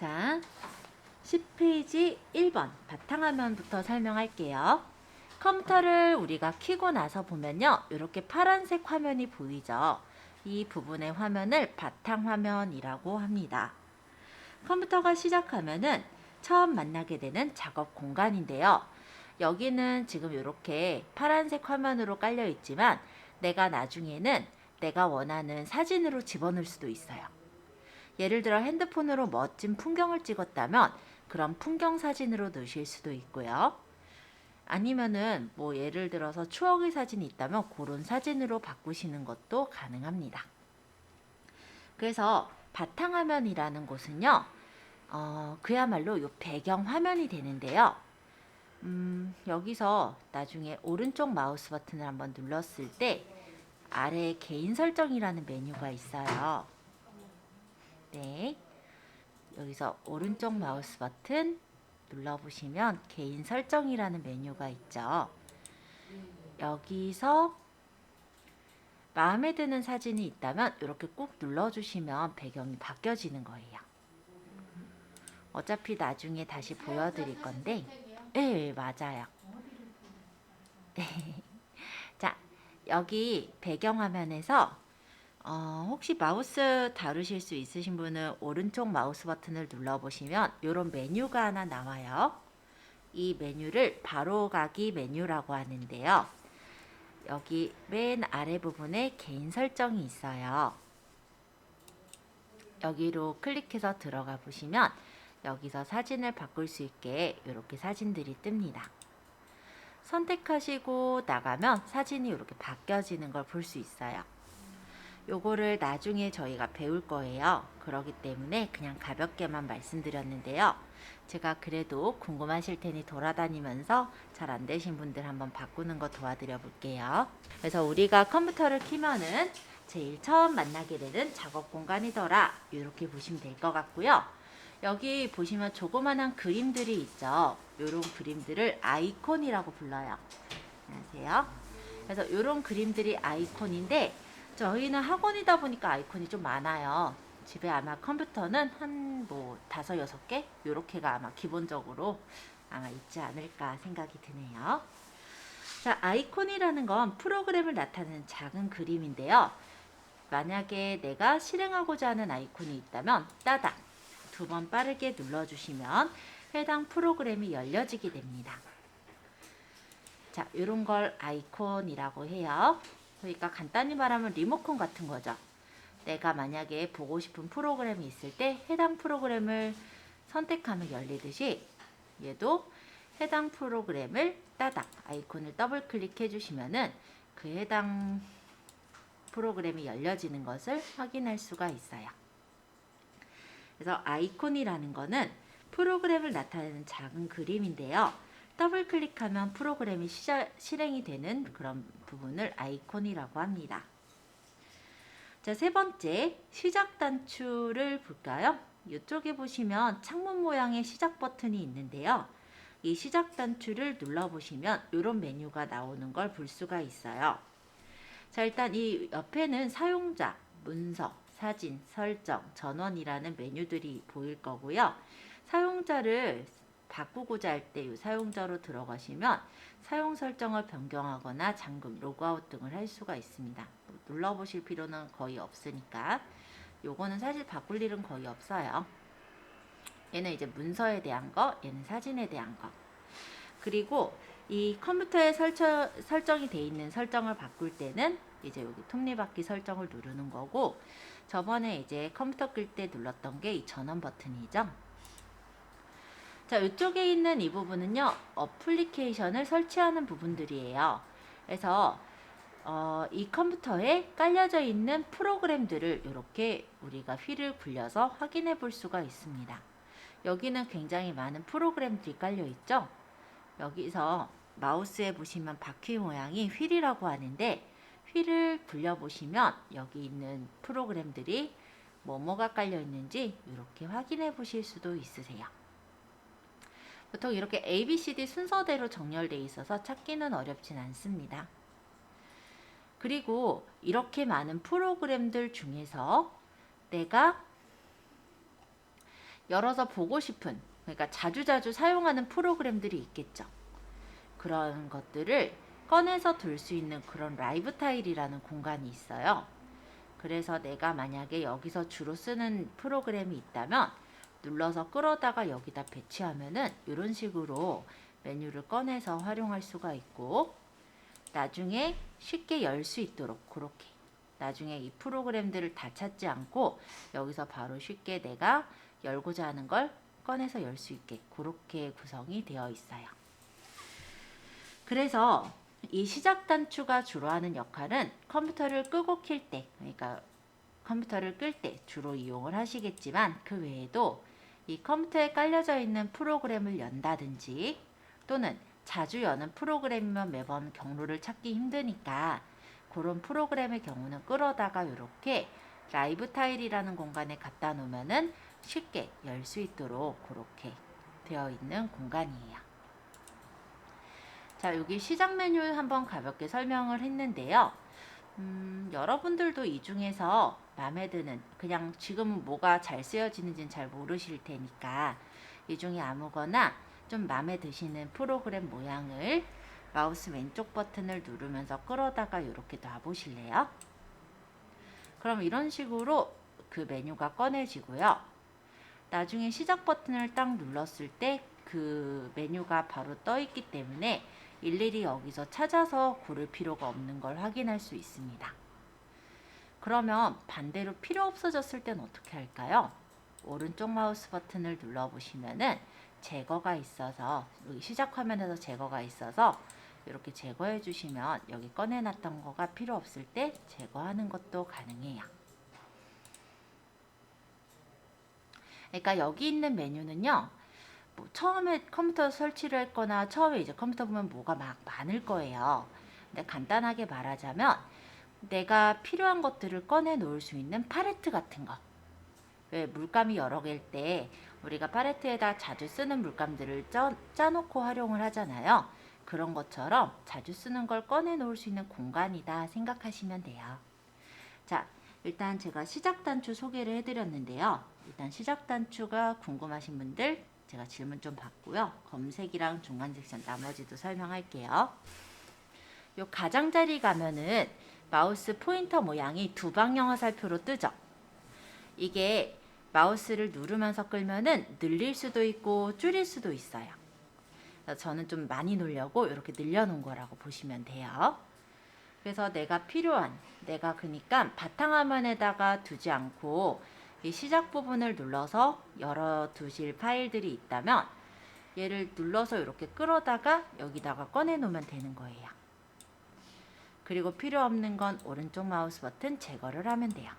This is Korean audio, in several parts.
자, 10페이지 1번 바탕화면부터 설명할게요. 컴퓨터를 우리가 켜고 나서 보면요, 이렇게 파란색 화면이 보이죠. 이 부분의 화면을 바탕화면이라고 합니다. 컴퓨터가 시작하면은 처음 만나게 되는 작업 공간인데요. 여기는 지금 이렇게 파란색 화면으로 깔려 있지만 내가 나중에는 내가 원하는 사진으로 집어넣을 수도 있어요. 예를 들어 핸드폰으로 멋진 풍경을 찍었다면 그런 풍경 사진으로 넣으실 수도 있고요. 아니면은 뭐 예를 들어서 추억의 사진이 있다면 그런 사진으로 바꾸시는 것도 가능합니다. 그래서 바탕화면이라는 곳은요, 그야말로 이 배경 화면이 되는데요. 여기서 나중에 오른쪽 마우스 버튼을 한번 눌렀을 때 아래에 개인 설정이라는 메뉴가 있어요. 네. 여기서 오른쪽 마우스 버튼 눌러보시면 개인 설정이라는 메뉴가 있죠. 여기서 마음에 드는 사진이 있다면 이렇게 꾹 눌러주시면 배경이 바뀌어지는 거예요. 어차피 나중에 다시 보여드릴 건데, 네, 맞아요. 자, 여기 배경화면에서 혹시 마우스 다루실 수 있으신 분은 오른쪽 마우스 버튼을 눌러보시면 이런 메뉴가 하나 나와요. 이 메뉴를 바로가기 메뉴라고 하는데요. 여기 맨 아래 부분에 개인 설정이 있어요. 여기로 클릭해서 들어가 보시면 여기서 사진을 바꿀 수 있게 이렇게 사진들이 뜹니다. 선택하시고 나가면 사진이 이렇게 바뀌어지는 걸 볼 수 있어요. 요거를 나중에 저희가 배울 거예요. 그렇기 때문에 그냥 가볍게만 말씀드렸는데요. 제가 그래도 궁금하실 테니 돌아다니면서 잘 안 되신 분들 한번 바꾸는 거 도와드려 볼게요. 그래서 우리가 컴퓨터를 키면은 제일 처음 만나게 되는 작업 공간이더라. 이렇게 보시면 될 것 같고요. 여기 보시면 조그만한 그림들이 있죠. 이런 그림들을 아이콘이라고 불러요. 안녕하세요. 그래서 이런 그림들이 아이콘인데 저희는 학원이다 보니까 아이콘이 좀 많아요. 집에 아마 컴퓨터는 한 뭐 5, 6개? 요렇게가 아마 기본적으로 아마 있지 않을까 생각이 드네요. 자, 아이콘이라는 건 프로그램을 나타내는 작은 그림인데요. 만약에 내가 실행하고자 하는 아이콘이 있다면 따닥 2번 빠르게 눌러주시면 해당 프로그램이 열려지게 됩니다. 자, 이런 걸 아이콘이라고 해요. 그러니까 간단히 말하면 리모컨 같은 거죠. 내가 만약에 보고 싶은 프로그램이 있을 때 해당 프로그램을 선택하면 열리듯이 얘도 해당 프로그램을 따닥 아이콘을 더블 클릭해 주시면은 그 해당 프로그램이 열려지는 것을 확인할 수가 있어요. 그래서 아이콘이라는 거는 프로그램을 나타내는 작은 그림인데요. 더블 클릭하면 프로그램이 실행이 되는 그런 부분을 아이콘이라고 합니다. 자, 세 번째 시작 단추를 볼까요? 이쪽에 보시면 창문 모양의 시작 버튼이 있는데요. 이 시작 단추를 눌러보시면 이런 메뉴가 나오는 걸 볼 수가 있어요. 자, 일단 이 옆에는 사용자, 문서, 사진, 설정, 전원이라는 메뉴들이 보일 거고요. 사용자를 바꾸고자 할 때 이 사용자로 들어가시면 사용 설정을 변경하거나 잠금, 로그아웃 등을 할 수가 있습니다. 눌러보실 필요는 거의 없으니까 요거는 사실 바꿀 일은 거의 없어요. 얘는 이제 문서에 대한 거, 얘는 사진에 대한 거. 그리고 이 컴퓨터에 설정이 돼 있는 설정을 바꿀 때는 이제 여기 톱니바퀴 설정을 누르는 거고, 저번에 이제 컴퓨터 끌 때 눌렀던 게 이 전원 버튼이죠. 자, 이쪽에 있는 이 부분은요, 어플리케이션을 설치하는 부분들이에요. 그래서 이 컴퓨터에 깔려져 있는 프로그램들을 이렇게 우리가 휠을 굴려서 확인해 볼 수가 있습니다. 여기는 굉장히 많은 프로그램들이 깔려 있죠. 여기서 마우스에 보시면 바퀴 모양이 휠이라고 하는데 휠을 굴려 보시면 여기 있는 프로그램들이 뭐가 깔려 있는지 이렇게 확인해 보실 수도 있으세요. 보통 이렇게 ABCD 순서대로 정렬되어 있어서 찾기는 어렵진 않습니다. 그리고 이렇게 많은 프로그램들 중에서 내가 열어서 보고 싶은, 그러니까 자주자주 사용하는 프로그램들이 있겠죠. 그런 것들을 꺼내서 둘 수 있는 그런 라이브 타일이라는 공간이 있어요. 그래서 내가 만약에 여기서 주로 쓰는 프로그램이 있다면 눌러서 끌어다가 여기다 배치하면은 이런 식으로 메뉴를 꺼내서 활용할 수가 있고, 나중에 쉽게 열 수 있도록 그렇게, 나중에 이 프로그램들을 다 찾지 않고 여기서 바로 쉽게 내가 열고자 하는 걸 꺼내서 열 수 있게 그렇게 구성이 되어 있어요. 그래서 이 시작 단추가 주로 하는 역할은 컴퓨터를 끄고 킬 때, 그러니까 컴퓨터를 끌 때 주로 이용을 하시겠지만, 그 외에도 이 컴퓨터에 깔려져 있는 프로그램을 연다든지, 또는 자주 여는 프로그램이면 매번 경로를 찾기 힘드니까 그런 프로그램의 경우는 끌어다가 이렇게 라이브 타일이라는 공간에 갖다 놓으면은 쉽게 열 수 있도록 그렇게 되어 있는 공간이에요. 자, 여기 시작 메뉴 한번 가볍게 설명을 했는데요. 여러분들도 이 중에서 마음에 드는, 그냥 지금 뭐가 잘 쓰여지는지는 잘 모르실 테니까 이 중에 아무거나 좀 마음에 드시는 프로그램 모양을 마우스 왼쪽 버튼을 누르면서 끌어다가 이렇게 놔보실래요? 그럼 이런 식으로 그 메뉴가 꺼내지고요. 나중에 시작 버튼을 딱 눌렀을 때 그 메뉴가 바로 떠 있기 때문에 일일이 여기서 찾아서 고를 필요가 없는 걸 확인할 수 있습니다. 그러면 반대로 필요 없어졌을 땐 어떻게 할까요? 오른쪽 마우스 버튼을 눌러보시면은 제거가 있어서, 여기 시작 화면에서 제거가 있어서 이렇게 제거해 주시면 여기 꺼내놨던 거가 필요 없을 때 제거하는 것도 가능해요. 그러니까 여기 있는 메뉴는요, 뭐 처음에 컴퓨터 설치를 했거나 처음에 이제 컴퓨터 보면 뭐가 막 많을 거예요. 근데 간단하게 말하자면 내가 필요한 것들을 꺼내 놓을 수 있는 팔레트 같은 거. 왜 물감이 여러 개일 때 우리가 팔레트에다 자주 쓰는 물감들을 짜놓고 활용을 하잖아요. 그런 것처럼 자주 쓰는 걸 꺼내 놓을 수 있는 공간이다 생각하시면 돼요. 자, 일단 제가 시작 단추 소개를 해드렸는데요. 일단 시작 단추가 궁금하신 분들 제가 질문 좀 받고요. 검색이랑 중간 섹션 나머지도 설명할게요. 요 가장자리 가면은 마우스 포인터 모양이 두 방향 화살표로 뜨죠. 이게 마우스를 누르면서 끌면은 늘릴 수도 있고 줄일 수도 있어요. 저는 좀 많이 놀려고 이렇게 늘려놓은 거라고 보시면 돼요. 그래서 내가 필요한, 내가 그러니까 바탕화면에다가 두지 않고 이 시작 부분을 눌러서 열어 두실 파일들이 있다면 얘를 눌러서 이렇게 끌어다가 여기다가 꺼내 놓으면 되는 거예요. 그리고 필요 없는 건 오른쪽 마우스 버튼 제거를 하면 돼요.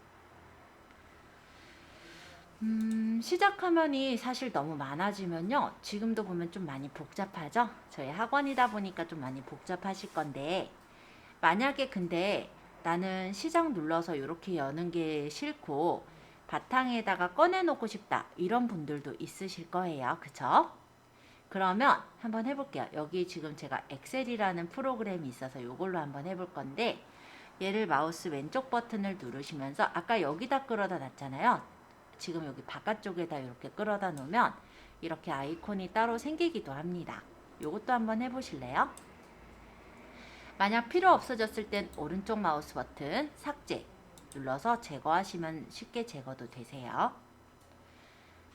시작 화면이 사실 너무 많아지면요, 지금도 보면 좀 많이 복잡하죠? 저희 학원이다 보니까 좀 많이 복잡하실 건데, 만약에 근데 나는 시작 눌러서 이렇게 여는 게 싫고 바탕에다가 꺼내 놓고 싶다, 이런 분들도 있으실 거예요. 그쵸? 그러면 한번 해볼게요. 여기 지금 제가 엑셀이라는 프로그램이 있어서 이걸로 한번 해볼 건데, 얘를 마우스 왼쪽 버튼을 누르시면서 아까 여기다 끌어다 놨잖아요. 지금 여기 바깥쪽에다 이렇게 끌어다 놓으면 이렇게 아이콘이 따로 생기기도 합니다. 이것도 한번 해보실래요? 만약 필요 없어졌을 땐 오른쪽 마우스 버튼 삭제 눌러서 제거하시면 쉽게 제거도 되세요.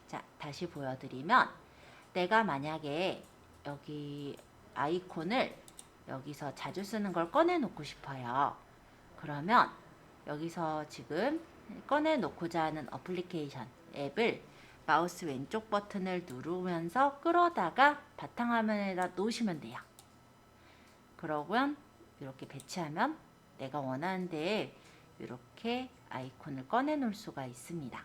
자, 다시 보여드리면 내가 만약에 여기 아이콘을 여기서 자주 쓰는 걸 꺼내 놓고 싶어요. 그러면 여기서 지금 꺼내 놓고자 하는 어플리케이션 앱을 마우스 왼쪽 버튼을 누르면서 끌어다가 바탕화면에다 놓으시면 돼요. 그러면 이렇게 배치하면 내가 원하는 데에 이렇게 아이콘을 꺼내 놓을 수가 있습니다.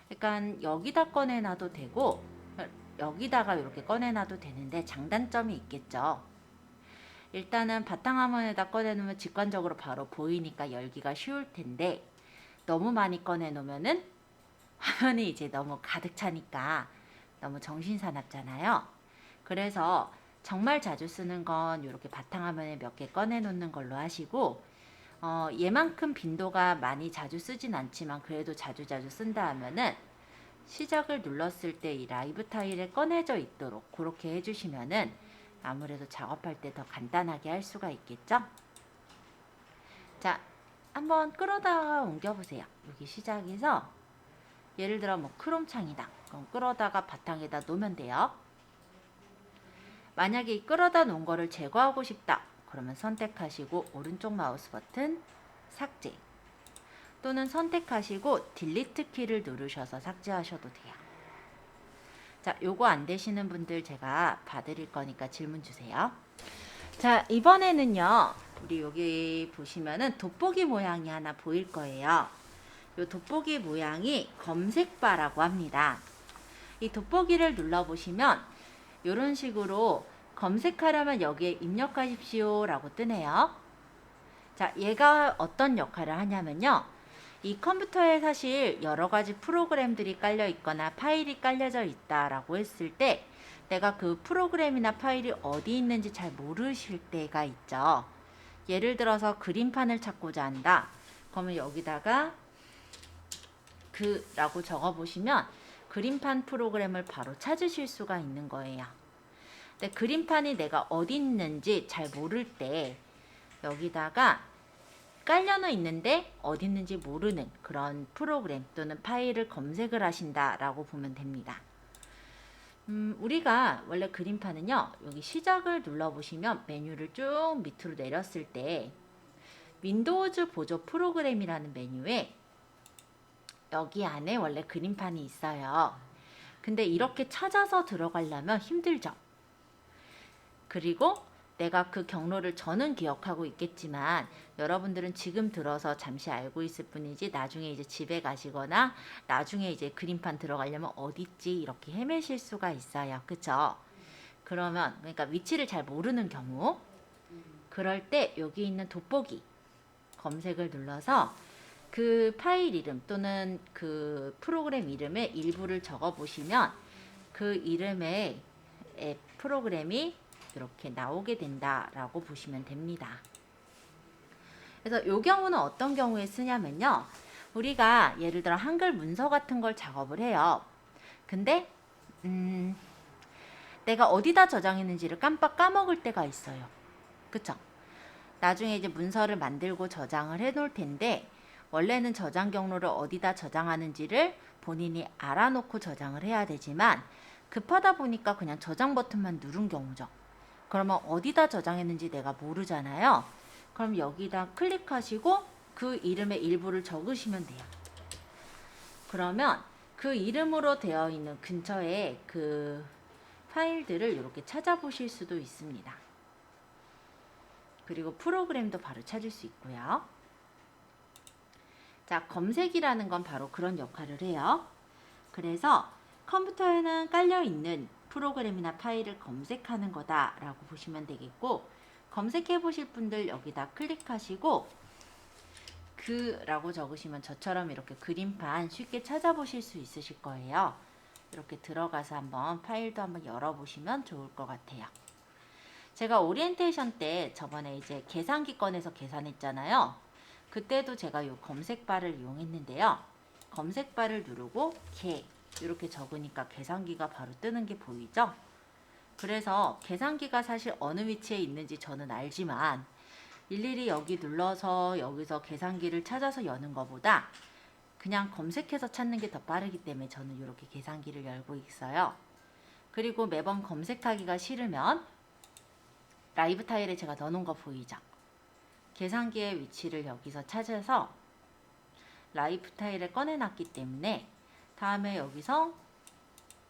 그러니까 여기다 꺼내 놔도 되고 여기다가 이렇게 꺼내 놔도 되는데 장단점이 있겠죠. 일단은 바탕화면에다 꺼내 놓으면 직관적으로 바로 보이니까 열기가 쉬울 텐데, 너무 많이 꺼내 놓으면은 화면이 이제 너무 가득 차니까 너무 정신사납잖아요. 그래서 정말 자주 쓰는 건 이렇게 바탕화면에 몇 개 꺼내 놓는 걸로 하시고, 얘만큼 빈도가 많이 자주 쓰진 않지만 그래도 자주 쓴다 하면은 시작을 눌렀을 때 이 라이브 타일에 꺼내져 있도록 그렇게 해주시면은 아무래도 작업할 때 더 간단하게 할 수가 있겠죠? 자, 한번 끌어다가 옮겨보세요. 여기 시작해서 예를 들어 뭐 크롬창이다. 그럼 끌어다가 바탕에다 놓으면 돼요. 만약에 이 끌어다 놓은 거를 제거하고 싶다. 그러면 선택하시고 오른쪽 마우스 버튼 삭제, 또는 선택하시고 딜리트 키를 누르셔서 삭제하셔도 돼요. 자, 요거 안 되시는 분들 제가 봐드릴 거니까 질문 주세요. 자, 이번에는요, 우리 여기 보시면은 돋보기 모양이 하나 보일 거예요. 요 돋보기 모양이 검색바라고 합니다. 이 돋보기를 눌러보시면 이런 식으로 검색하려면 여기에 입력하십시오 라고 뜨네요. 자, 얘가 어떤 역할을 하냐면요, 이 컴퓨터에 사실 여러 가지 프로그램들이 깔려 있거나 파일이 깔려져 있다라고 했을 때 내가 그 프로그램이나 파일이 어디 있는지 잘 모르실 때가 있죠. 예를 들어서 그림판을 찾고자 한다. 그러면 여기다가 라고 적어 보시면 그림판 프로그램을 바로 찾으실 수가 있는 거예요. 근데 그림판이 내가 어디 있는지 잘 모를 때 여기다가 깔려는 있는데 어디 있는지 모르는 그런 프로그램 또는 파일을 검색을 하신다라고 보면 됩니다. 우리가 원래 그림판은요, 여기 시작을 눌러보시면 메뉴를 쭉 밑으로 내렸을 때 윈도우즈 보조 프로그램이라는 메뉴에 여기 안에 원래 그림판이 있어요. 근데 이렇게 찾아서 들어가려면 힘들죠. 그리고 내가 그 경로를 저는 기억하고 있겠지만 여러분들은 지금 들어서 잠시 알고 있을 뿐이지 나중에 이제 집에 가시거나 나중에 이제 그림판 들어가려면 어디 있지 이렇게 헤매실 수가 있어요. 그쵸? 그러면 그러니까 위치를 잘 모르는 경우, 그럴 때 여기 있는 돋보기 검색을 눌러서 그 파일 이름 또는 그 프로그램 이름의 일부를 적어 보시면 그 이름의 프로그램이 이렇게 나오게 된다라고 보시면 됩니다. 그래서 이 경우는 어떤 경우에 쓰냐면요, 우리가 예를 들어 한글 문서 같은 걸 작업을 해요. 근데 내가 어디다 저장했는지를 깜빡 까먹을 때가 있어요. 그쵸? 나중에 이제 문서를 만들고 저장을 해 놓을 텐데 원래는 저장 경로를 어디다 저장하는지를 본인이 알아놓고 저장을 해야 되지만 급하다 보니까 그냥 저장 버튼만 누른 경우죠. 그러면 어디다 저장했는지 내가 모르잖아요. 그럼 여기다 클릭하시고 그 이름의 일부를 적으시면 돼요. 그러면 그 이름으로 되어 있는 근처에 그 파일들을 이렇게 찾아보실 수도 있습니다. 그리고 프로그램도 바로 찾을 수 있고요. 자, 검색이라는 건 바로 그런 역할을 해요. 그래서 컴퓨터에는 깔려있는 프로그램이나 파일을 검색하는 거다라고 보시면 되겠고, 검색해 보실 분들 여기다 클릭하시고 라고 적으시면 저처럼 이렇게 그림판 쉽게 찾아보실 수 있으실 거예요. 이렇게 들어가서 한번 파일도 한번 열어보시면 좋을 것 같아요. 제가 오리엔테이션 때 저번에 이제 계산기 꺼내서 계산했잖아요. 그때도 제가 이 검색바를 이용했는데요. 검색바를 누르고 이렇게 적으니까 계산기가 바로 뜨는 게 보이죠? 그래서 계산기가 사실 어느 위치에 있는지 저는 알지만 일일이 여기 눌러서 여기서 계산기를 찾아서 여는 것보다 그냥 검색해서 찾는 게 더 빠르기 때문에 저는 이렇게 계산기를 열고 있어요. 그리고 매번 검색하기가 싫으면 라이브 타일에 제가 넣어놓은 거 보이죠? 계산기의 위치를 여기서 찾아서 라이브 타일에 꺼내놨기 때문에 다음에 여기서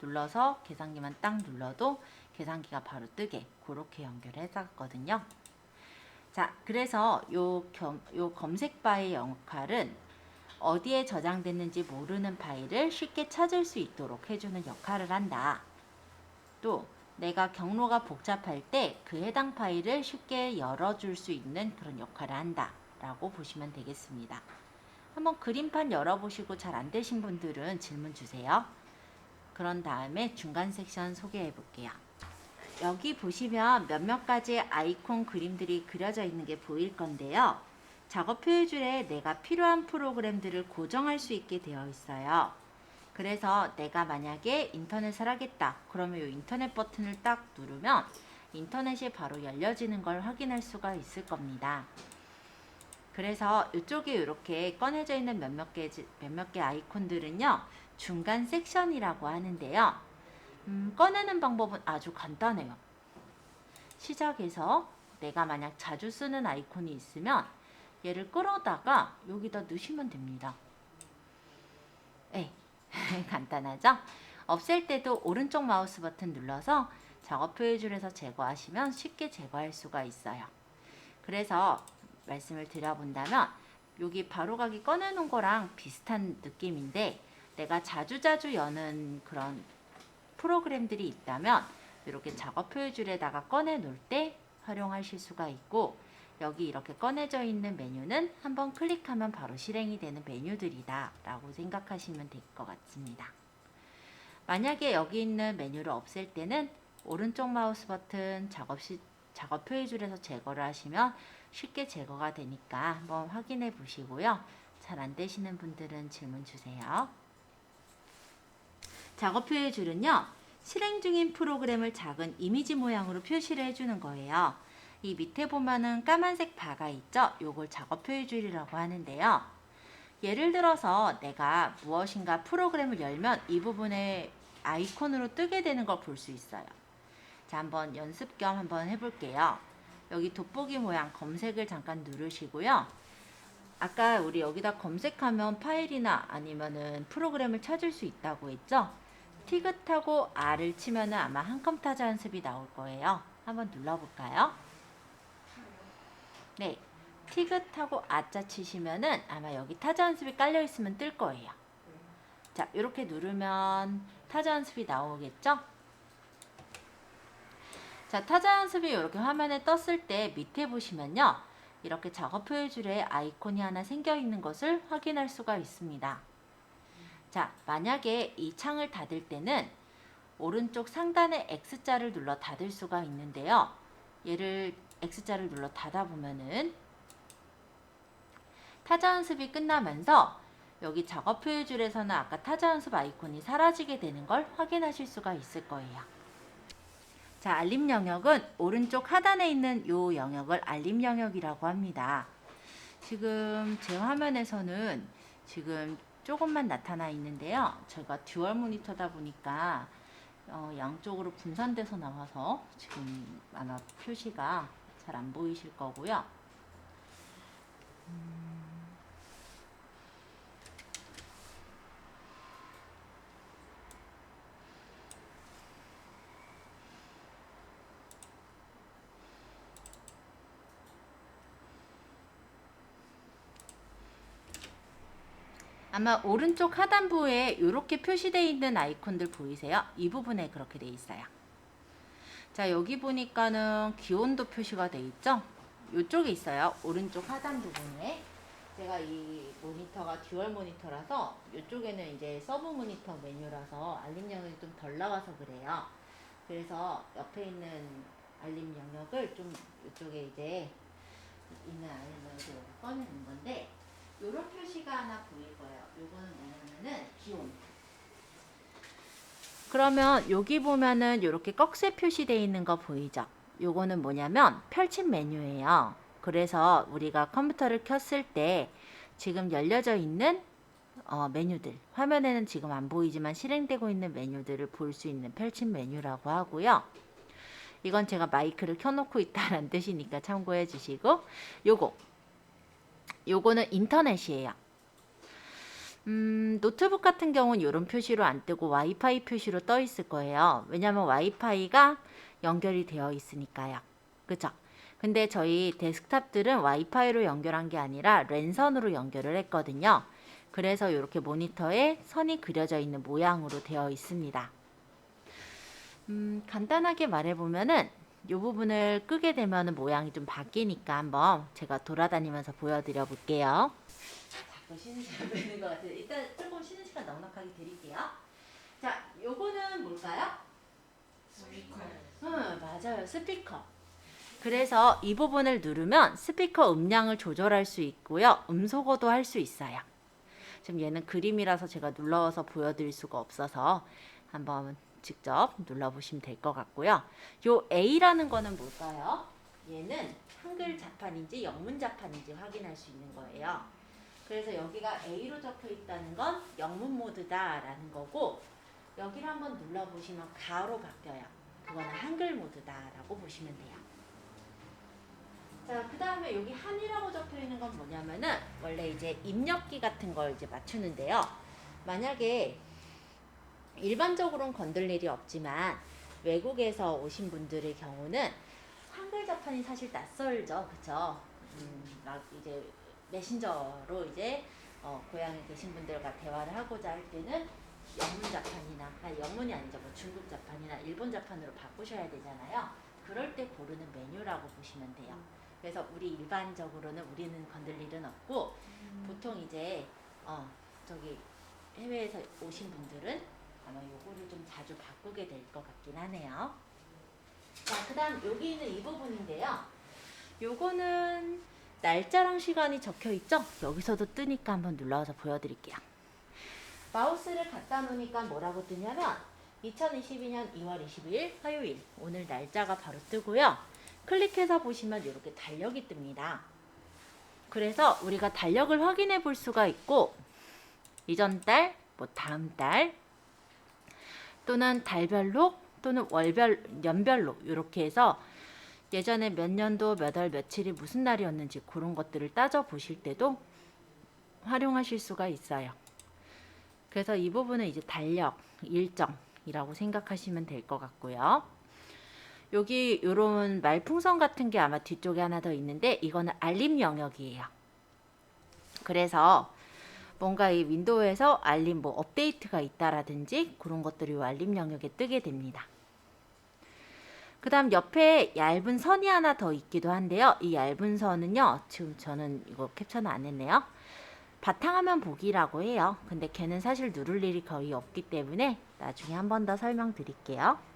눌러서 계산기만 딱 눌러도 계산기가 바로 뜨게 그렇게 연결했었거든요. 자, 그래서 요 검색바의 역할은 어디에 저장됐는지 모르는 파일을 쉽게 찾을 수 있도록 해주는 역할을 한다. 또 내가 경로가 복잡할 때 그 해당 파일을 쉽게 열어줄 수 있는 그런 역할을 한다 라고 보시면 되겠습니다. 한번 그림판 열어보시고 잘 안되신 분들은 질문 주세요. 그런 다음에 중간 섹션 소개해 볼게요. 여기 보시면 몇몇 가지 아이콘 그림들이 그려져 있는 게 보일 건데요. 작업 표해줄에 내가 필요한 프로그램들을 고정할 수 있게 되어 있어요. 그래서 내가 만약에 인터넷을 하겠다. 그러면 이 인터넷 버튼을 딱 누르면 인터넷이 바로 열려지는 걸 확인할 수가 있을 겁니다. 그래서 이쪽에 이렇게 꺼내져 있는 몇몇 개 아이콘들은요, 중간 섹션이라고 하는데요. 꺼내는 방법은 아주 간단해요. 시작해서 내가 만약 자주 쓰는 아이콘이 있으면 얘를 끌어다가 여기다 넣으시면 됩니다. 네. 간단하죠? 없앨 때도 오른쪽 마우스 버튼 눌러서 작업 표시줄에서 제거하시면 쉽게 제거할 수가 있어요. 그래서 말씀을 드려본다면 여기 바로가기 꺼내놓은 거랑 비슷한 느낌인데 내가 자주자주 여는 그런 프로그램들이 있다면 이렇게 작업 표시줄에다가 꺼내놓을 때 활용하실 수가 있고, 여기 이렇게 꺼내져 있는 메뉴는 한번 클릭하면 바로 실행이 되는 메뉴들이다 라고 생각하시면 될 것 같습니다. 만약에 여기 있는 메뉴를 없앨 때는 오른쪽 마우스 버튼 작업 표시줄에서 제거를 하시면 쉽게 제거가 되니까 한번 확인해 보시고요. 잘 안 되시는 분들은 질문 주세요. 작업 표시줄은요, 실행 중인 프로그램을 작은 이미지 모양으로 표시를 해주는 거예요. 이 밑에 보면은 까만색 바가 있죠? 요걸 작업 표시줄이라고 하는데요. 예를 들어서 내가 무엇인가 프로그램을 열면 이 부분에 아이콘으로 뜨게 되는 걸 볼 수 있어요. 자, 한번 연습 겸 한번 해볼게요. 여기 돋보기 모양 검색을 잠깐 누르시고요. 아까 우리 여기다 검색하면 파일이나 아니면은 프로그램을 찾을 수 있다고 했죠? 티귿하고 R을 치면은 아마 한컴 타자 연습이 나올 거예요. 한번 눌러볼까요? 네, 티귿하고 아자 치시면은 아마 여기 타자 연습이 깔려 있으면 뜰 거예요. 자, 이렇게 누르면 타자 연습이 나오겠죠? 자, 타자 연습이 이렇게 화면에 떴을 때 밑에 보시면요, 이렇게 작업 표시줄에 아이콘이 하나 생겨 있는 것을 확인할 수가 있습니다. 자, 만약에 이 창을 닫을 때는 오른쪽 상단의 X자를 눌러 닫을 수가 있는데요. 얘를 X자를 눌러 닫아보면은 타자 연습이 끝나면서 여기 작업 표시줄에서는 아까 타자 연습 아이콘이 사라지게 되는 걸 확인하실 수가 있을 거예요. 자, 알림 영역은 오른쪽 하단에 있는 이 영역을 알림 영역이라고 합니다. 지금 제 화면에서는 지금 조금만 나타나 있는데요. 제가 듀얼 모니터다 보니까 양쪽으로 분산돼서 나와서 지금 아마 표시가 잘 안 보이실 거고요. 아마 오른쪽 하단부에 이렇게 표시되어 있는 아이콘들 보이세요? 이 부분에 그렇게 돼 있어요. 자, 여기 보니까는 기온도 표시가 돼 있죠? 이쪽에 있어요. 오른쪽 하단 부분에. 제가 이 모니터가 듀얼 모니터라서 이쪽에는 이제 서브 모니터 메뉴라서 알림 영역이 좀 덜 나와서 그래요. 그래서 옆에 있는 알림 영역을 좀 이쪽에 이제 있는 알림 영역을 꺼내는 건데, 요런 표시가 하나 보일 거예요. 요거는 뭐냐면은 기온. 그러면 여기 보면은 이렇게 꺽쇠 표시되어 있는 거 보이죠? 요거는 뭐냐면 펼침 메뉴예요. 그래서 우리가 컴퓨터를 켰을 때 지금 열려져 있는 메뉴들, 화면에는 지금 안 보이지만 실행되고 있는 메뉴들을 볼 수 있는 펼침 메뉴라고 하고요. 이건 제가 마이크를 켜놓고 있다는 뜻이니까 참고해 주시고, 요거는 인터넷이에요. 노트북 같은 경우는 이런 표시로 안 뜨고 와이파이 표시로 떠 있을 거예요. 왜냐하면 와이파이가 연결이 되어 있으니까요. 그죠? 근데 저희 데스크탑들은 와이파이로 연결한 게 아니라 랜선으로 연결을 했거든요. 그래서 이렇게 모니터에 선이 그려져 있는 모양으로 되어 있습니다. 간단하게 말해보면은 이 부분을 끄게 되면 모양이 좀 바뀌니까 한번 제가 돌아다니면서 보여드려 볼게요. 자꾸 쉬는 시간 되는 것 같아요. 일단 조금 쉬는 시간 넉넉하게 드릴게요. 자, 요거는 뭘까요? 스피커. 맞아요. 스피커. 그래서 이 부분을 누르면 스피커 음량을 조절할 수 있고요. 음소거도 할 수 있어요. 지금 얘는 그림이라서 제가 눌러서 보여드릴 수가 없어서 한번 직접 눌러보시면 될 것 같고요. 요 A라는 거는 뭘까요? 얘는 한글 자판인지 영문 자판인지 확인할 수 있는 거예요. 그래서 여기가 A로 적혀 있다는 건 영문 모드다라는 거고, 여기를 한번 눌러보시면 가로 바뀌어요. 그거는 한글 모드다라고 보시면 돼요. 자, 그 다음에 여기 한이라고 적혀 있는 건 뭐냐면은 원래 이제 입력기 같은 걸 이제 맞추는데요. 만약에 일반적으로는 건들 일이 없지만 외국에서 오신 분들의 경우는 한글 자판이 사실 낯설죠, 그쵸? 막 이제 메신저로 이제 고향에 계신 분들과 대화를 하고자 할 때는 영문 자판이나, 아니 영문이 아니죠, 뭐 중국 자판이나 일본 자판으로 바꾸셔야 되잖아요. 그럴 때 고르는 메뉴라고 보시면 돼요. 그래서 우리 일반적으로는 우리는 건들 일은 없고, 보통 이제 저기 해외에서 오신 분들은 아마 요거를 좀 자주 바꾸게 될 것 같긴 하네요. 자, 그 다음 여기 있는 이 부분인데요. 요거는 날짜랑 시간이 적혀 있죠? 여기서도 뜨니까 한번 눌러서 보여드릴게요. 마우스를 갖다 놓으니까 뭐라고 뜨냐면 2022년 2월 22일 화요일, 오늘 날짜가 바로 뜨고요. 클릭해서 보시면 이렇게 달력이 뜹니다. 그래서 우리가 달력을 확인해 볼 수가 있고, 이전 달, 뭐 다음 달, 또는 달별로, 또는 월별, 연별로 이렇게 해서 예전에 몇 년도 몇 월 며칠이 무슨 날이었는지 그런 것들을 따져 보실 때도 활용하실 수가 있어요. 그래서 이 부분은 이제 달력, 일정이라고 생각하시면 될 것 같고요. 여기 요런 말풍선 같은 게 아마 뒤쪽에 하나 더 있는데, 이거는 알림 영역이에요. 그래서 뭔가 이 윈도우에서 알림 뭐 업데이트가 있다라든지 그런 것들이 이 알림 영역에 뜨게 됩니다. 그 다음 옆에 얇은 선이 하나 더 있기도 한데요. 이 얇은 선은요, 지금 저는 이거 캡처는 안 했네요. 바탕화면 보기라고 해요. 근데 걔는 사실 누를 일이 거의 없기 때문에 나중에 한 번 더 설명드릴게요.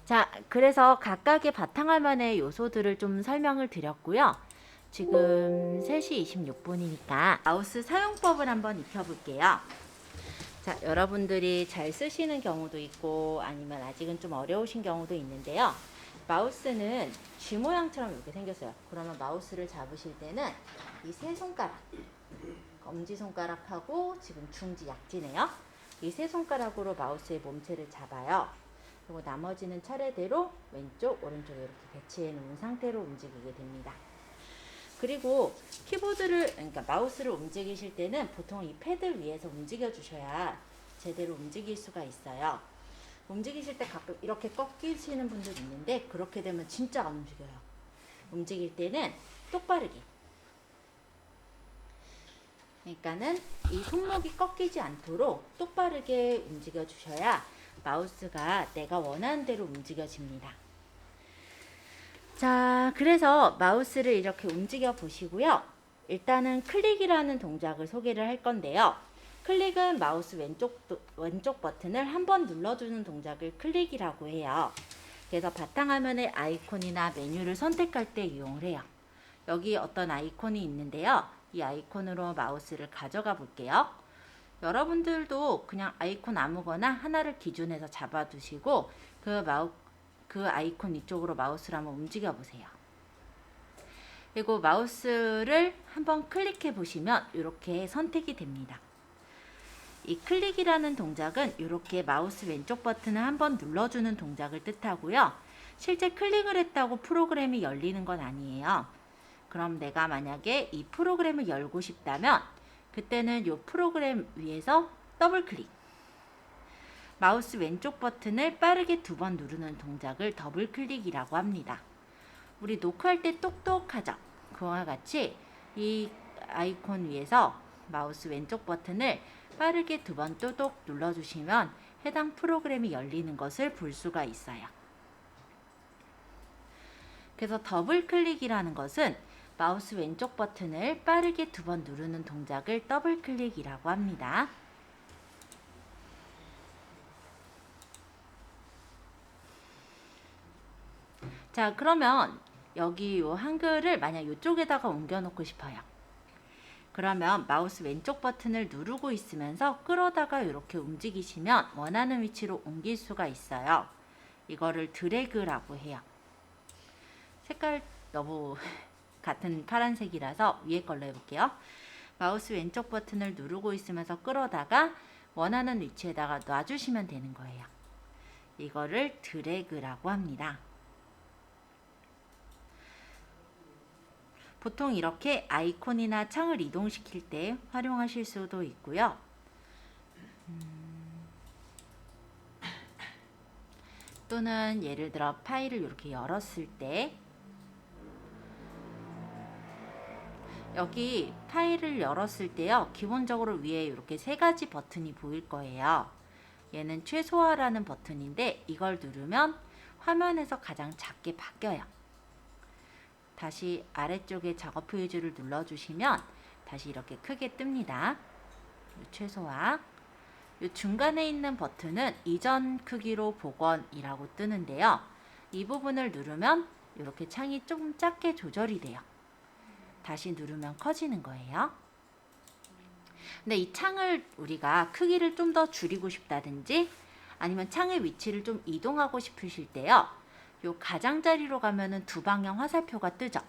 자, 그래서 각각의 바탕화면의 요소들을 좀 설명을 드렸고요. 지금 3시 26분이니까 마우스 사용법을 한번 익혀볼게요. 자, 여러분들이 잘 쓰시는 경우도 있고 아니면 아직은 좀 어려우신 경우도 있는데요. 마우스는 G 모양처럼 이렇게 생겼어요. 그러면 마우스를 잡으실 때는 이 세 손가락, 엄지손가락하고 지금 중지, 약지네요. 이 세 손가락으로 마우스의 몸체를 잡아요. 그리고 나머지는 차례대로 왼쪽, 오른쪽에 이렇게 배치해 놓은 상태로 움직이게 됩니다. 그리고 키보드를, 그러니까 마우스를 움직이실 때는 보통 이 패드 위에서 움직여 주셔야 제대로 움직일 수가 있어요. 움직이실 때 가끔 이렇게 꺾이시는 분들 있는데, 그렇게 되면 진짜 안 움직여요. 움직일 때는 똑바르게, 그러니까는 이 손목이 꺾이지 않도록 똑바르게 움직여 주셔야 마우스가 내가 원하는 대로 움직여집니다. 자, 그래서 마우스를 이렇게 움직여 보시고요. 일단은 클릭이라는 동작을 소개를 할 건데요. 클릭은 마우스 왼쪽 버튼을 한번 눌러주는 동작을 클릭이라고 해요. 그래서 바탕화면의 아이콘이나 메뉴를 선택할 때 이용을 해요. 여기 어떤 아이콘이 있는데요. 이 아이콘으로 마우스를 가져가 볼게요. 여러분들도 그냥 아이콘 아무거나 하나를 기준해서 잡아두시고 그 아이콘 이쪽으로 마우스를 한번 움직여 보세요. 그리고 마우스를 한번 클릭해 보시면 이렇게 선택이 됩니다. 이 클릭이라는 동작은 이렇게 마우스 왼쪽 버튼을 한번 눌러주는 동작을 뜻하고요. 실제 클릭을 했다고 프로그램이 열리는 건 아니에요. 그럼 내가 만약에 이 프로그램을 열고 싶다면 그때는 이 프로그램 위에서 더블 클릭, 마우스 왼쪽 버튼을 빠르게 2번 누르는 동작을 더블 클릭이라고 합니다. 우리 녹화할 때 똑똑하죠? 그와 같이 이 아이콘 위에서 마우스 왼쪽 버튼을 빠르게 2번 또독 눌러주시면 해당 프로그램이 열리는 것을 볼 수가 있어요. 그래서 더블 클릭이라는 것은 마우스 왼쪽 버튼을 빠르게 2번 누르는 동작을 더블 클릭이라고 합니다. 자, 그러면 여기 요 한글을 만약 이쪽에다가 옮겨 놓고 싶어요. 그러면 마우스 왼쪽 버튼을 누르고 있으면서 끌어다가 이렇게 움직이시면 원하는 위치로 옮길 수가 있어요. 이거를 드래그라고 해요. 색깔 너무 같은 파란색이라서 위에 걸로 해볼게요. 마우스 왼쪽 버튼을 누르고 있으면서 끌어다가 원하는 위치에다가 놔주시면 되는 거예요. 이거를 드래그라고 합니다. 보통 이렇게 아이콘이나 창을 이동시킬 때 활용하실 수도 있고요. 또는 예를 들어 파일을 이렇게 열었을 때 여기 파일을 열었을 때요. 기본적으로 위에 이렇게 세 가지 버튼이 보일 거예요. 얘는 최소화라는 버튼인데 이걸 누르면 화면에서 가장 작게 바뀌어요. 다시 아래쪽에 작업 표시줄을 눌러주시면 다시 이렇게 크게 뜹니다. 최소화. 이 중간에 있는 버튼은 이전 크기로 복원이라고 뜨는데요. 이 부분을 누르면 이렇게 창이 좀 작게 조절이 돼요. 다시 누르면 커지는 거예요. 근데 이 창을 우리가 크기를 좀 더 줄이고 싶다든지 아니면 창의 위치를 좀 이동하고 싶으실 때요. 요 가장자리로 가면은 두 방향 화살표가 뜨죠.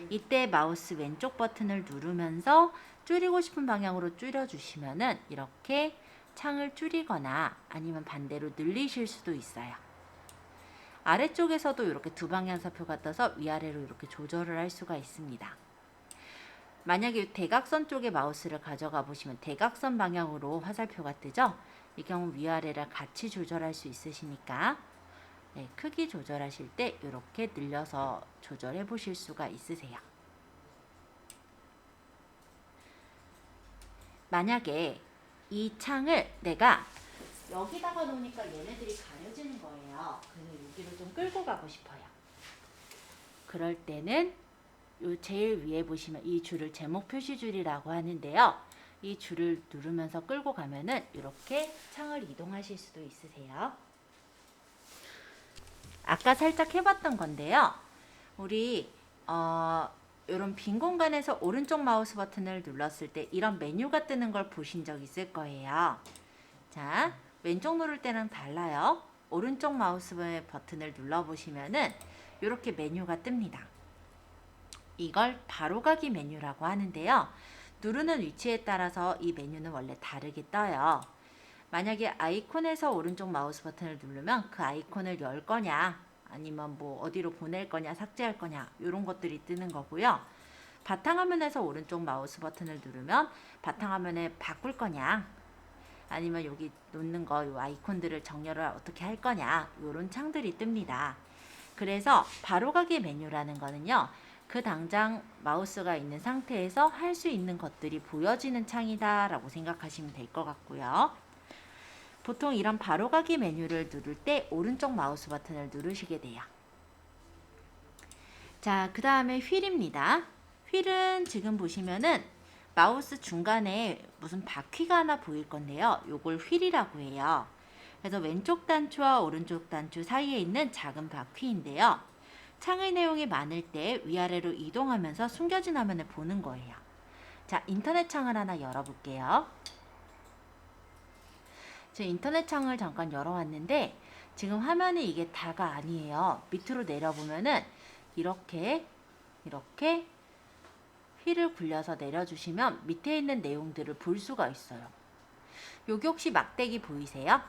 이때 마우스 왼쪽 버튼을 누르면서 줄이고 싶은 방향으로 줄여주시면은 이렇게 창을 줄이거나 아니면 반대로 늘리실 수도 있어요. 아래쪽에서도 이렇게 두 방향 화살표가 떠서 위아래로 이렇게 조절을 할 수가 있습니다. 만약에 대각선 쪽에 마우스를 가져가 보시면 대각선 방향으로 화살표가 뜨죠. 이 경우 위아래를 같이 조절할 수 있으시니까 네, 크기 조절하실 때 이렇게 늘려서 조절해 보실 수가 있으세요. 만약에 이 창을 내가 여기다가 놓으니까 얘네들이 가려지는 거예요. 그래서 여기를 좀 끌고 가고 싶어요. 그럴 때는 요 제일 위에 보시면 이 줄을 제목 표시줄이라고 하는데요. 이 줄을 누르면서 끌고 가면은 이렇게 창을 이동하실 수도 있으세요. 아까 살짝 해봤던 건데요. 우리 이런 빈 공간에서 오른쪽 마우스 버튼을 눌렀을 때 이런 메뉴가 뜨는 걸 보신 적 있을 거예요. 자, 왼쪽 누를 때랑 달라요. 오른쪽 마우스 버튼을 눌러보시면은 이렇게 메뉴가 뜹니다. 이걸 바로가기 메뉴라고 하는데요. 누르는 위치에 따라서 이 메뉴는 원래 다르게 떠요. 만약에 아이콘에서 오른쪽 마우스 버튼을 누르면 그 아이콘을 열 거냐 아니면 뭐 어디로 보낼 거냐 삭제할 거냐 이런 것들이 뜨는 거고요. 바탕화면에서 오른쪽 마우스 버튼을 누르면 바탕화면에 바꿀 거냐 아니면 여기 놓는 거 요 아이콘들을 정렬을 어떻게 할 거냐 이런 창들이 뜹니다. 그래서 바로가기 메뉴라는 거는요. 그 당장 마우스가 있는 상태에서 할 수 있는 것들이 보여지는 창이다 라고 생각하시면 될 것 같고요. 보통 이런 바로가기 메뉴를 누를 때 오른쪽 마우스 버튼을 누르시게 돼요. 자, 그 다음에 휠입니다. 휠은 지금 보시면은 마우스 중간에 무슨 바퀴가 하나 보일 건데요. 요걸 휠이라고 해요. 그래서 왼쪽 단추와 오른쪽 단추 사이에 있는 작은 바퀴인데요. 창의 내용이 많을 때 위아래로 이동하면서 숨겨진 화면을 보는 거예요. 자, 인터넷 창을 하나 열어볼게요. 제가 인터넷 창을 잠깐 열어왔는데 지금 화면이 이게 다가 아니에요. 밑으로 내려보면은 이렇게 휠을 굴려서 내려주시면 밑에 있는 내용들을 볼 수가 있어요. 여기 혹시 막대기 보이세요?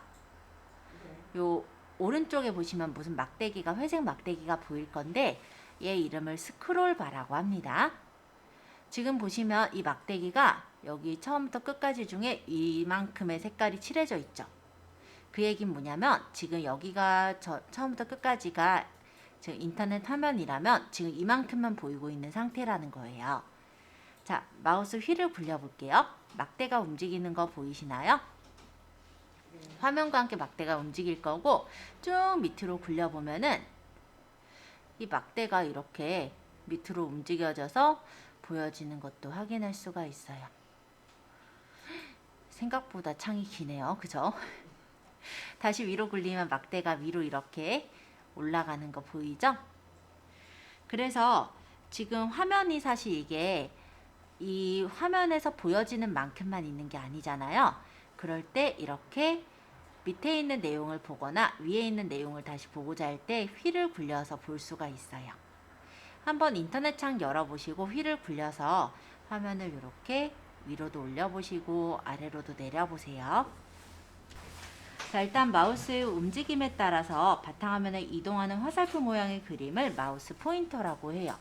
요 오른쪽에 보시면 무슨 막대기가 회색 막대기가 보일 건데 얘 이름을 스크롤바라고 합니다. 지금 보시면 이 막대기가 여기 처음부터 끝까지 중에 이만큼의 색깔이 칠해져 있죠. 그 얘기는 뭐냐면 지금 여기가 처음부터 끝까지가 지금 인터넷 화면이라면 지금 이만큼만 보이고 있는 상태라는 거예요. 자, 마우스 휠을 굴려볼게요. 막대가 움직이는 거 보이시나요? 화면과 함께 막대가 움직일 거고 쭉 밑으로 굴려보면은 이 막대가 이렇게 밑으로 움직여져서 보여지는 것도 확인할 수가 있어요. 생각보다 창이 기네요. 그죠? 다시 위로 굴리면 막대가 위로 이렇게 올라가는 거 보이죠? 그래서 지금 화면이 사실 이게 이 화면에서 보여지는 만큼만 있는 게 아니잖아요. 그럴 때 이렇게 밑에 있는 내용을 보거나 위에 있는 내용을 다시 보고자 할 때 휠을 굴려서 볼 수가 있어요. 한번 인터넷 창 열어보시고 휠을 굴려서 화면을 이렇게 위로도 올려보시고 아래로도 내려보세요. 자, 일단 마우스의 움직임에 따라서 바탕화면에 이동하는 화살표 모양의 그림을 마우스 포인터라고 해요.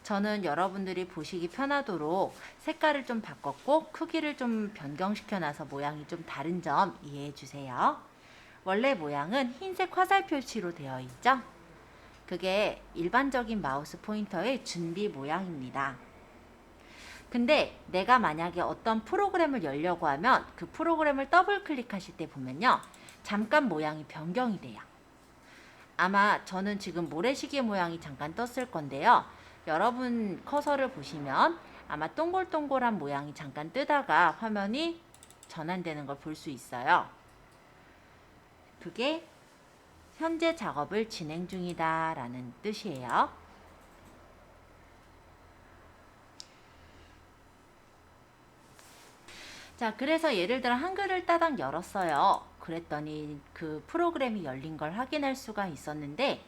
저는 여러분들이 보시기 편하도록 색깔을 좀 바꿨고 크기를 좀 변경시켜 놔서 모양이 좀 다른 점 이해해 주세요. 원래 모양은 흰색 화살 표시로 되어 있죠? 그게 일반적인 마우스 포인터의 준비 모양입니다. 근데 내가 만약에 어떤 프로그램을 열려고 하면 그 프로그램을 더블 클릭하실 때 보면요. 잠깐 모양이 변경이 돼요. 아마 저는 지금 모래시계 모양이 잠깐 떴을 건데요. 여러분 커서를 보시면 아마 동글동글한 모양이 잠깐 뜨다가 화면이 전환되는 걸 볼 수 있어요. 그게 현재 작업을 진행 중이다 라는 뜻이에요. 자, 그래서 예를 들어 한글을 따당 열었어요. 그랬더니 그 프로그램이 열린 걸 확인할 수가 있었는데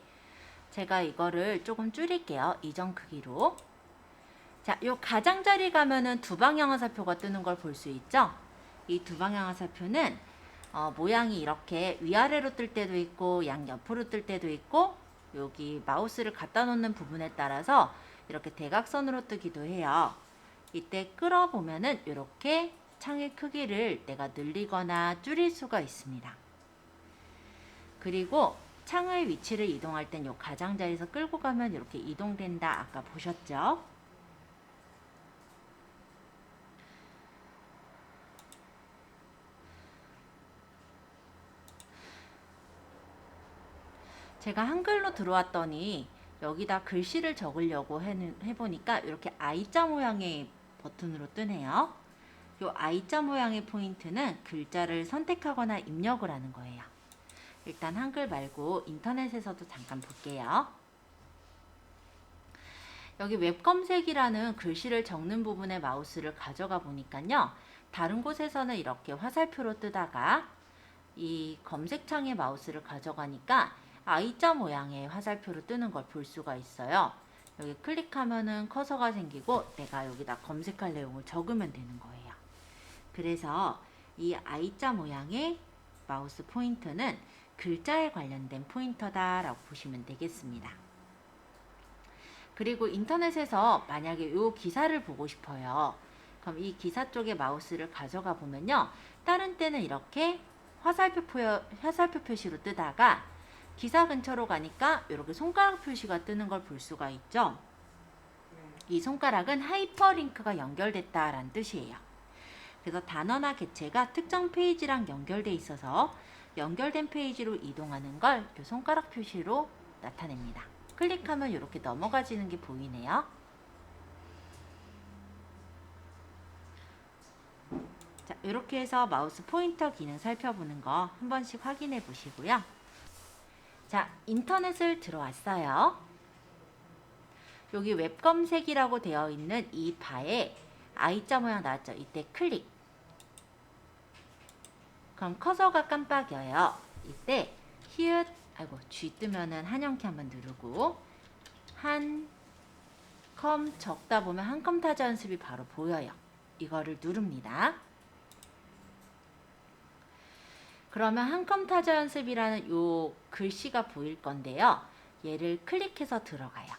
제가 이거를 조금 줄일게요. 이전 크기로. 자, 요 가장자리 가면은 두 방향 화살표가 뜨는 걸 볼 수 있죠? 이 두 방향 화살표는 모양이 이렇게 위아래로 뜰 때도 있고 양옆으로 뜰 때도 있고 여기 마우스를 갖다 놓는 부분에 따라서 이렇게 대각선으로 뜨기도 해요. 이때 끌어보면은 이렇게 창의 크기를 내가 늘리거나 줄일 수가 있습니다. 그리고 창의 위치를 이동할 땐 이 가장자리에서 끌고 가면 이렇게 이동된다. 아까 보셨죠? 제가 한글로 들어왔더니 여기다 글씨를 적으려고 해보니까 이렇게 I자 모양의 버튼으로 뜨네요. 이 I자 모양의 포인트는 글자를 선택하거나 입력을 하는 거예요. 일단 한글 말고 인터넷에서도 잠깐 볼게요. 여기 웹 검색이라는 글씨를 적는 부분에 마우스를 가져가 보니까요. 다른 곳에서는 이렇게 화살표로 뜨다가 이 검색창에 마우스를 가져가니까 I자 모양의 화살표로 뜨는 걸 볼 수가 있어요. 여기 클릭하면은 커서가 생기고 내가 여기다 검색할 내용을 적으면 되는 거예요. 그래서 이 I자 모양의 마우스 포인터는 글자에 관련된 포인터다라고 보시면 되겠습니다. 그리고 인터넷에서 만약에 이 기사를 보고 싶어요. 그럼 이 기사 쪽에 마우스를 가져가 보면요. 다른 때는 이렇게 화살표 표시로 뜨다가 기사 근처로 가니까 이렇게 손가락 표시가 뜨는 걸 볼 수가 있죠. 이 손가락은 하이퍼링크가 연결됐다라는 뜻이에요. 그래서 단어나 객체가 특정 페이지랑 연결돼 있어서 연결된 페이지로 이동하는 걸 이 손가락 표시로 나타냅니다. 클릭하면 이렇게 넘어가지는 게 보이네요. 자, 이렇게 해서 마우스 포인터 기능 살펴보는 거 한 번씩 확인해 보시고요. 자, 인터넷을 들어왔어요. 여기 웹 검색이라고 되어 있는 이 바에 I자 모양 나왔죠? 이때 클릭. 그럼 커서가 깜빡여요. 이때 히읗, G 뜨면은 한영키 한번 누르고 컴 적다 보면 한컴 타자 연습이 바로 보여요. 이거를 누릅니다. 그러면 한컴 타자 연습이라는 요 글씨가 보일 건데요. 얘를 클릭해서 들어가요.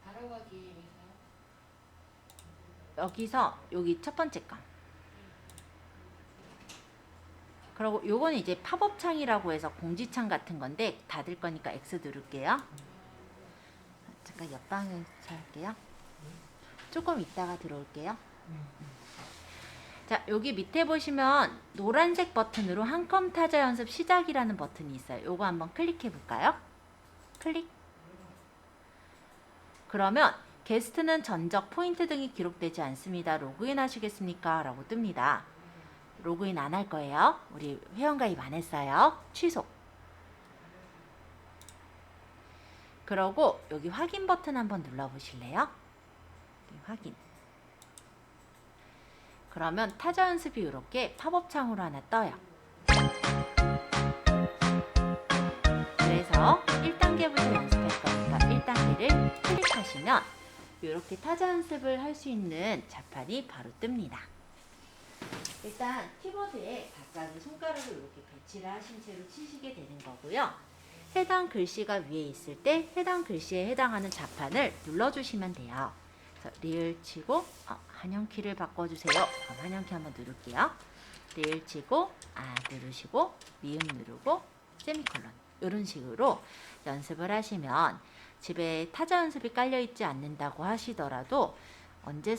바로 가기 여기서 여기 첫 번째 거. 그리고 요거는 이제 팝업 창이라고 해서 공지창 같은 건데 닫을 거니까 X 누를게요. 잠깐 옆방에서 할게요. 조금 있다가 들어올게요. 자, 여기 밑에 보시면 노란색 버튼으로 한컴 타자 연습 시작이라는 버튼이 있어요. 요거 한번 클릭해 볼까요? 클릭. 그러면 게스트는 전적, 포인트 등이 기록되지 않습니다. 로그인 하시겠습니까? 라고 뜹니다. 로그인 안 할 거예요. 우리 회원가입 안 했어요. 취소. 그러고 여기 확인 버튼 한번 눌러보실래요? 네, 확인. 그러면 타자 연습이 이렇게 팝업 창으로 하나 떠요. 그래서 1단계부터 연습할 거니까 1단계를 클릭하시면 이렇게 타자 연습을 할 수 있는 자판이 바로 뜹니다. 일단 키보드에 각각의 손가락을 이렇게 배치를 하신 채로 치시게 되는 거고요. 해당 글씨가 위에 있을 때 해당 글씨에 해당하는 자판을 눌러주시면 돼요. 그래서 리을 치고 한영키를 바꿔주세요. 그럼 한영키 한번 누를게요. 리을 치고 누르시고 미음 누르고 세미콜론 이런 식으로 연습을 하시면 집에 타자 연습이 깔려있지 않는다고 하시더라도 언제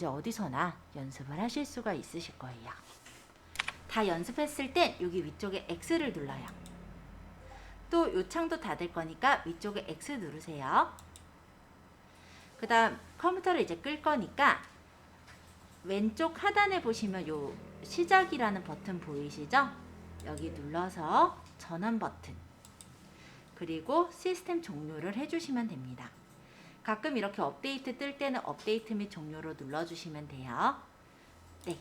어디서나 연습을 하실 수가 있으실 거예요. 다 연습했을 땐 여기 위쪽에 X를 눌러요. 또 요 창도 닫을 거니까 위쪽에 X 누르세요. 그 다음 컴퓨터를 이제 끌 거니까 왼쪽 하단에 보시면 요 시작이라는 버튼 보이시죠? 여기 눌러서 전원 버튼 그리고 시스템 종료를 해주시면 됩니다. 가끔 이렇게 업데이트 뜰 때는 업데이트 및 종료로 눌러주시면 돼요. 네,